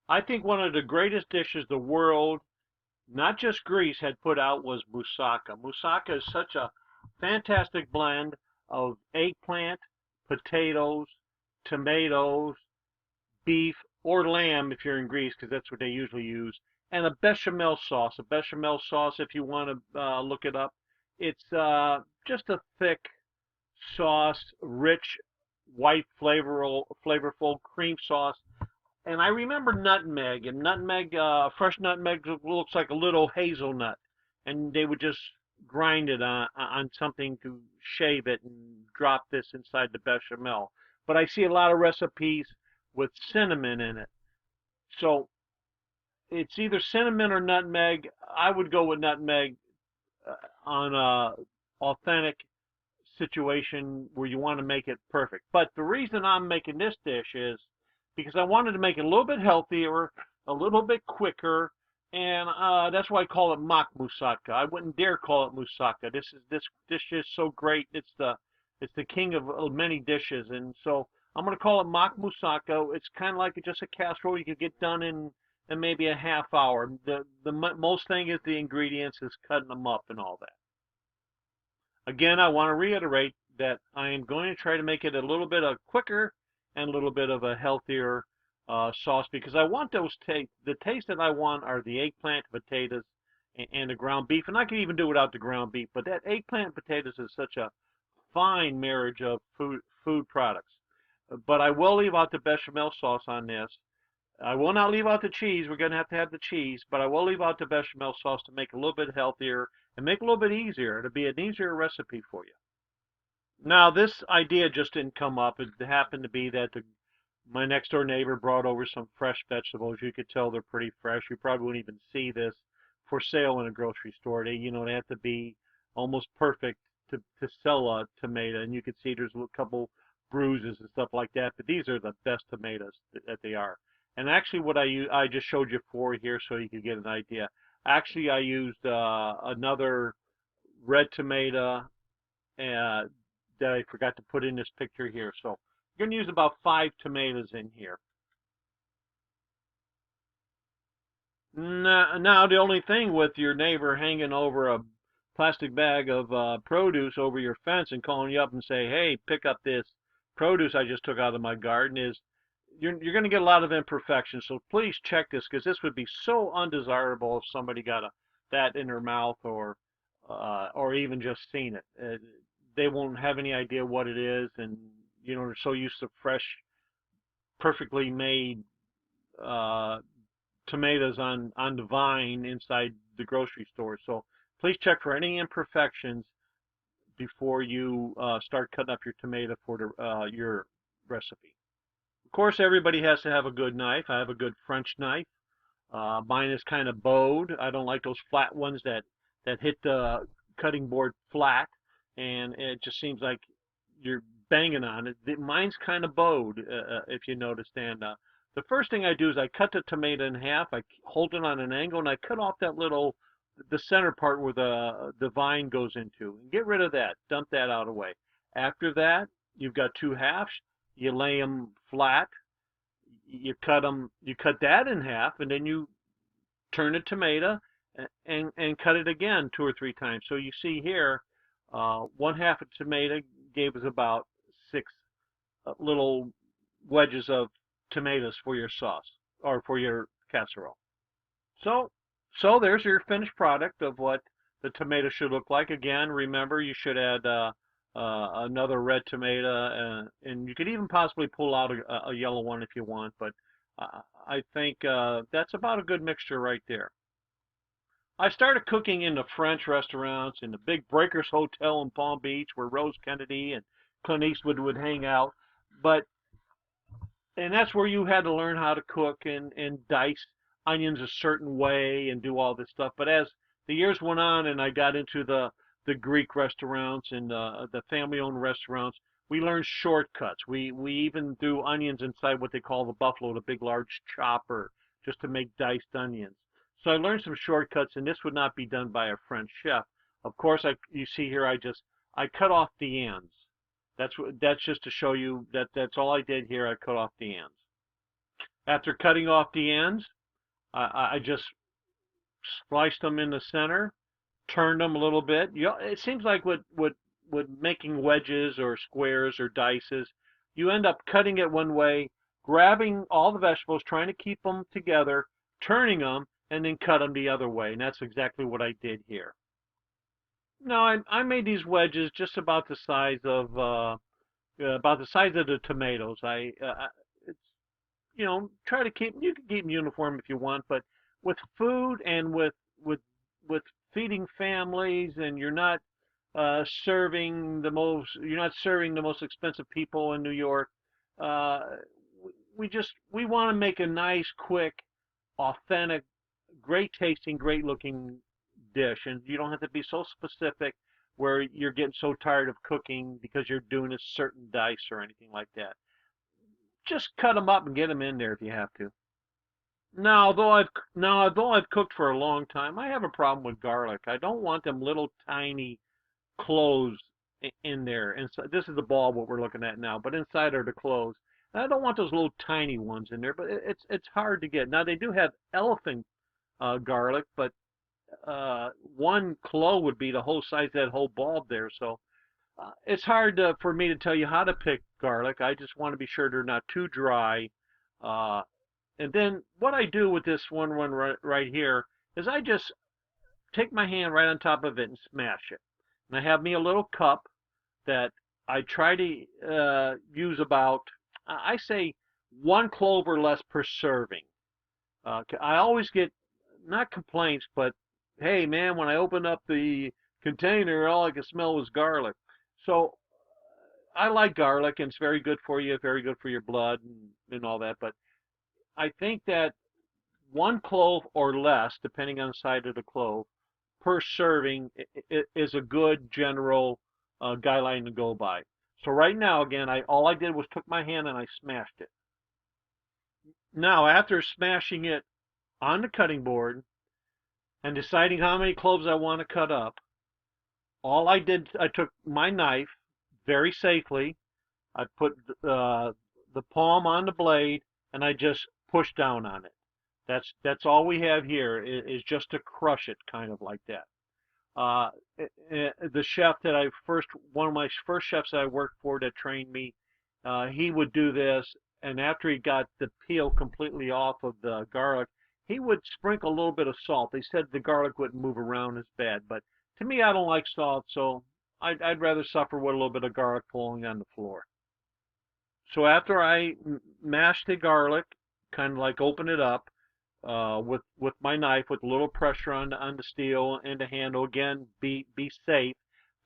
I think one of the greatest dishes the world, not just Greece, had put out was moussaka. Moussaka is such a fantastic blend of eggplant, potatoes, tomatoes, beef, or lamb if you're in Greece, because that's what they usually use, and a bechamel sauce. A bechamel sauce, if you want to look it up, it's just a thick sauce, rich, white, flavorful cream sauce. And I remember nutmeg, and fresh nutmeg looks like a little hazelnut, and they would just grind it on something to shave it and drop this inside the bechamel. But I see a lot of recipes with cinnamon in it, so it's either cinnamon or nutmeg. I would go with nutmeg on a authentic situation where you want to make it perfect. But the reason I'm making this dish is because I wanted to make it a little bit healthier, a little bit quicker, and that's why I call it mock moussaka. I wouldn't dare call it moussaka. This dish is so great. It's the king of many dishes, and so I'm going to call it mock moussaka. It's kind of like just a casserole you could get done in maybe a half hour. The most thing is the ingredients, is cutting them up and all that. Again, I want to reiterate that I am going to try to make it a little bit of quicker and a little bit of a healthier sauce, because I want the taste that I want are the eggplant, potatoes, and the ground beef. And I can even do without the ground beef, but that eggplant and potatoes is such a fine marriage of food products. But I will leave out the bechamel sauce on this. I will not leave out the cheese. We're going to have the cheese, but I will leave out the bechamel sauce to make it a little bit healthier and make it a little bit easier. It'll be an easier recipe for you. Now, this idea just didn't come up. It happened to be that my next door neighbor brought over some fresh vegetables. You could tell they're pretty fresh. You probably wouldn't even see this for sale in a grocery store. They have to be almost perfect to sell a tomato, and you can see there's a couple bruises and stuff like that. But these are the best tomatoes that they are. And actually, what I just showed you four here so you could get an idea. Actually, I used another red tomato uh, that I forgot to put in this picture here. So you're going to use about 5 tomatoes in here. Now, the only thing with your neighbor hanging over a plastic bag of produce over your fence and calling you up and say, "Hey, pick up this produce I just took out of my garden," is you're going to get a lot of imperfections. So please check this, because this would be so undesirable if somebody got that in their mouth, or even just seen it. They won't have any idea what it is, and they're so used to fresh, perfectly made uh, tomatoes on the vine inside the grocery store. So please check for any imperfections before you start cutting up your tomato for your recipe. Of course, everybody has to have a good knife. I have a good French knife. Mine is kind of bowed. I don't like those flat ones that hit the cutting board flat, and it just seems like you're banging on it. Mine's kind of bowed, if you noticed. And the first thing I do is I cut the tomato in half. I hold it on an angle, and I cut off the center part where the vine goes into, and get rid of that. Dump that out of the way. After that, you've got two halves. You lay them flat. You cut that in half, and then you turn a tomato and cut it again 2 or 3 times. So you see here, one half a tomato gave us about 6 little wedges of tomatoes for your sauce or for your casserole. So, so there's your finished product of what the tomato should look like. Again, remember you should add another red tomato, and you could even possibly pull out a yellow one if you want. But I think that's about a good mixture right there. I started cooking in the French restaurants, in the big Breakers Hotel in Palm Beach, where Rose Kennedy and Clint Eastwood would hang out. But and that's where you had to learn how to cook and dice onions a certain way and do all this stuff. But as the years went on and I got into the Greek restaurants and the family-owned restaurants, we learned shortcuts. We even do onions inside what they call the buffalo, the big large chopper, just to make diced onions. So I learned some shortcuts, and this would not be done by a French chef. Of course, you see here I cut off the ends. That's just to show you that that's all I did here. I cut off the ends. After cutting off the ends, I just spliced them in the center, turned them a little bit. It seems like with making wedges or squares or dices, you end up cutting it one way, grabbing all the vegetables, trying to keep them together, turning them, and then cut them the other way. And that's exactly what I did here. Now I made these wedges just about the size of the tomatoes. It's, try to keep, you can keep them uniform if you want, but with food and with with feeding families, and you're not serving the most expensive people in New York. Uh, we want to make a nice, quick, authentic, great tasting, great looking dish, and you don't have to be so specific where you're getting so tired of cooking because you're doing a certain dice or anything like that. Just cut them up and get them in there if you have to. Although I've cooked for a long time, I have a problem with garlic. I don't want them little tiny cloves in there. And so this is the ball what we're looking at now, but inside are the cloves. And I don't want those little tiny ones in there, but it's hard to get. Now they do have elephant garlic, but one clove would be the whole size of that whole bulb there. So it's hard for me to tell you how to pick garlic. I just want to be sure they're not too dry. Uh, and then what I do with this one right here is I just take my hand right on top of it and smash it. And I have me a little cup that I try to use about, I say, one clove or less per serving. I always get, not complaints, but hey man, when I opened up the container, all I could smell was garlic. So I like garlic, and it's very good for you, very good for your blood and all that. But I think that one clove or less, depending on the size of the clove, per serving is a good general guideline to go by. So right now, again, all I did was took my hand and I smashed it. Now, after smashing it on the cutting board and deciding how many cloves I want to cut up, all I did, I took my knife very safely. I put the palm on the blade and I just pushed down on it. That's all we have here is just to crush it, kind of like that. Uh, the chef that one of my first chefs that I worked for that trained me, he would do this, and after he got the peel completely off of the garlic, he would sprinkle a little bit of salt. They said the garlic wouldn't move around as bad, but to me, I don't like salt, so I'd rather suffer with a little bit of garlic falling on the floor. So after I mash the garlic, kind of like open it up, with my knife with a little pressure on the steel and the handle. Again, be safe.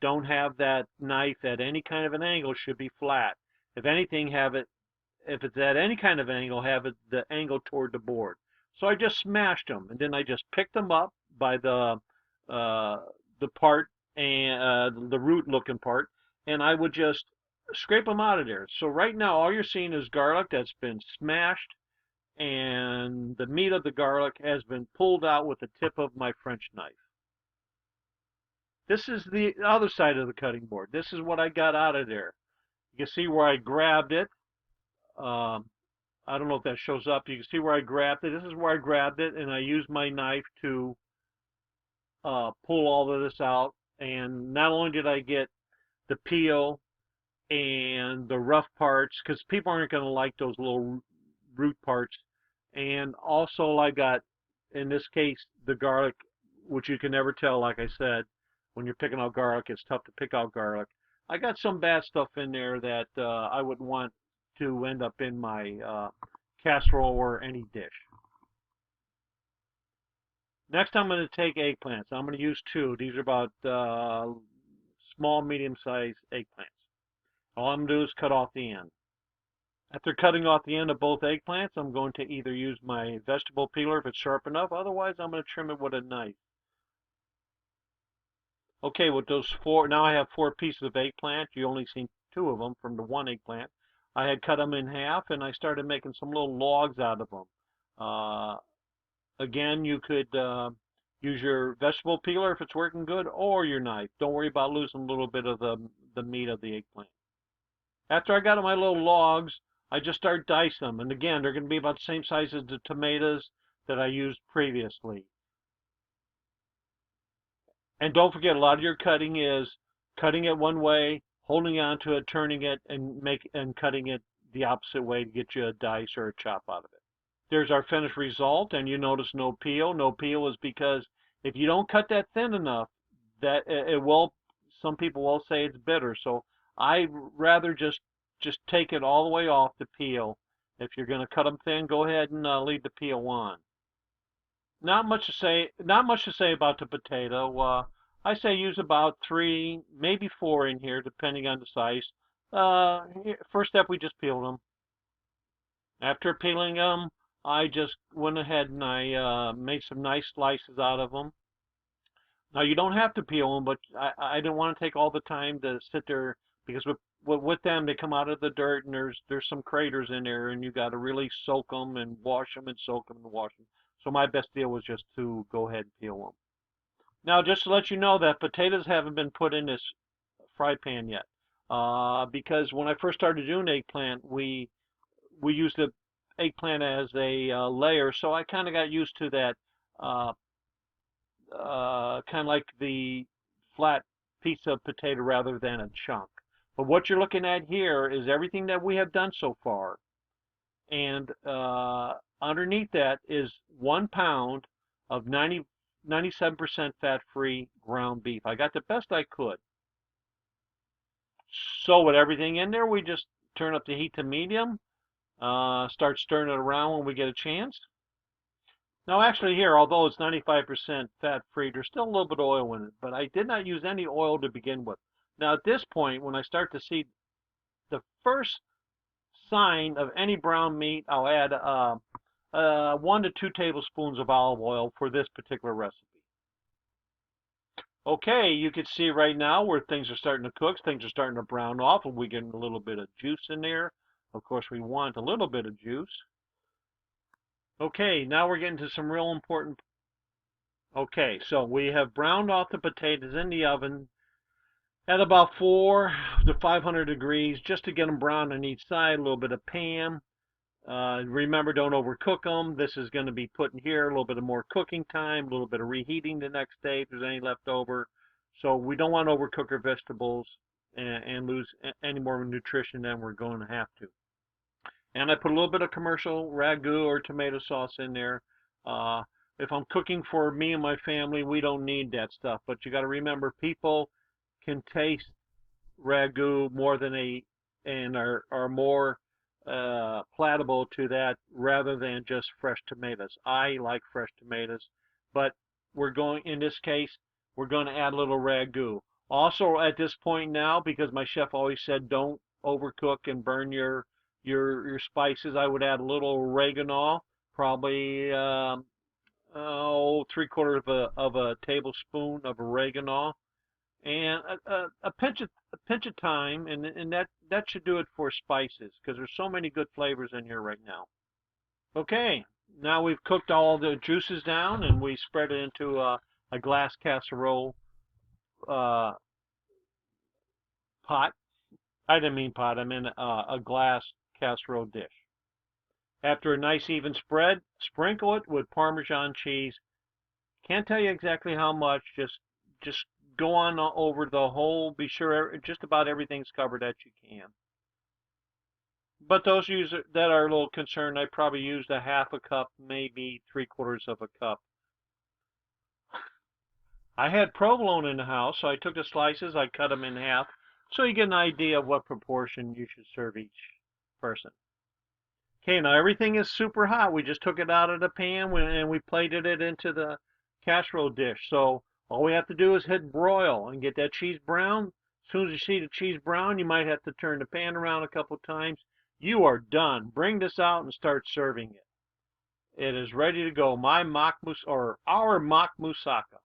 Don't have that knife at any kind of an angle. Should be flat. If anything, if it's at any kind of angle, have it the angle toward the board. So I just smashed them, and then I just picked them up by uh, the part and the root looking part, and I would just scrape them out of there. So right now, all you're seeing is garlic that's been smashed, and the meat of the garlic has been pulled out with the tip of my French knife. This is the other side of the cutting board. This is what I got out of there. You can see where I grabbed it. Um, I don't know if that shows up. You can see where I grabbed it. This is where I grabbed it, and I used my knife to pull all of this out. And not only did I get the peel and the rough parts, because people aren't going to like those little root parts, and also I got, in this case, the garlic, which you can never tell, like I said, when you're picking out garlic, it's tough to pick out garlic. I got some bad stuff in there that I wouldn't want to end up in my casserole or any dish. Next, I'm going to take eggplants. I'm going to use two. These are about small, medium-sized eggplants. All I'm going to do is cut off the end. After cutting off the end of both eggplants, I'm going to either use my vegetable peeler if it's sharp enough. Otherwise, I'm going to trim it with a knife. Okay, with those four, now I have 4 pieces of eggplant. You only seen 2 of them from the one eggplant. I had cut them in half, and I started making some little logs out of them. Again, you could use your vegetable peeler if it's working good, or your knife. Don't worry about losing a little bit of the meat of the eggplant. After I got my little logs, I just start dicing them. And again, they're going to be about the same size as the tomatoes that I used previously. And don't forget, a lot of your cutting is cutting it one way, holding on to it, turning it, and cutting it the opposite way to get you a dice or a chop out of it. There's our finished result, and you notice no peel. No peel is because if you don't cut that thin enough, that it will. Some people will say it's bitter. So I rather just take it all the way off the peel. If you're going to cut them thin, go ahead and leave the peel on. Not much to say. Not much to say about the potato. I say use about 3, maybe 4 in here, depending on the size. First step, we just peeled them. After peeling them, I just went ahead and I made some nice slices out of them. Now you don't have to peel them, but I didn't want to take all the time to sit there because with them they come out of the dirt and there's some craters in there and you got to really soak them and wash them and soak them and wash them. So my best deal was just to go ahead and peel them. Now just to let you know that potatoes haven't been put in this fry pan yet, because when I first started doing eggplant, we used the eggplant as a layer, so I kind of got used to that. Uh, kind of like the flat piece of potato rather than a chunk. But what you're looking at here is everything that we have done so far. And underneath that is 1 pound of 97% fat-free ground beef. I got the best I could. So with everything in there, we just turn up the heat to medium, start stirring it around when we get a chance. Now actually here, although it's 95% fat-free, there's still a little bit of oil in it, but I did not use any oil to begin with. Now at this point, when I start to see the first sign of any brown meat, I'll add 1 to 2 tablespoons of olive oil for this particular recipe. Okay, you can see right now where things are starting to cook, things are starting to brown off, and we're getting a little bit of juice in there. Of course, we want a little bit of juice. Okay, now we're getting to some real important. Okay, so we have browned off the potatoes in the oven at about 4 to 500 degrees just to get them brown on each side, a little bit of Pam. Remember, don't overcook them. This is going to be put in here, a little bit of more cooking time, a little bit of reheating the next day if there's any left over. So we don't want to overcook our vegetables and lose any more nutrition than we're going to have to. And I put a little bit of commercial ragu or tomato sauce in there. If I'm cooking for me and my family, we don't need that stuff. But you got to remember, people can taste ragu more than and are more palatable to that rather than just fresh tomatoes. I like fresh tomatoes, but in this case, we're going to add a little ragu. Also at this point now, because my chef always said don't overcook and burn your spices, I would add a little oregano, probably 3/4 of a tablespoon of oregano, and a pinch of thyme, and that should do it for spices because there's so many good flavors in here right now. Okay, now we've cooked all the juices down and we spread it into a glass casserole pot. I didn't mean pot, I meant a glass casserole dish. After a nice even spread, sprinkle it with Parmesan cheese. Can't tell you exactly how much, just go on over the whole, be sure just about everything's covered that you can. But those that are a little concerned, I probably used a 1/2 cup, maybe 3/4 of a cup. I had provolone in the house, so I took the slices, I cut them in half, so you get an idea of what proportion you should serve each person. Okay, now everything is super hot. We just took it out of the pan and we plated it into the casserole dish. So all we have to do is hit broil and get that cheese brown. As soon as you see the cheese brown, you might have to turn the pan around a couple times. You are done. Bring this out and start serving it. It is ready to go. Our mock moussaka.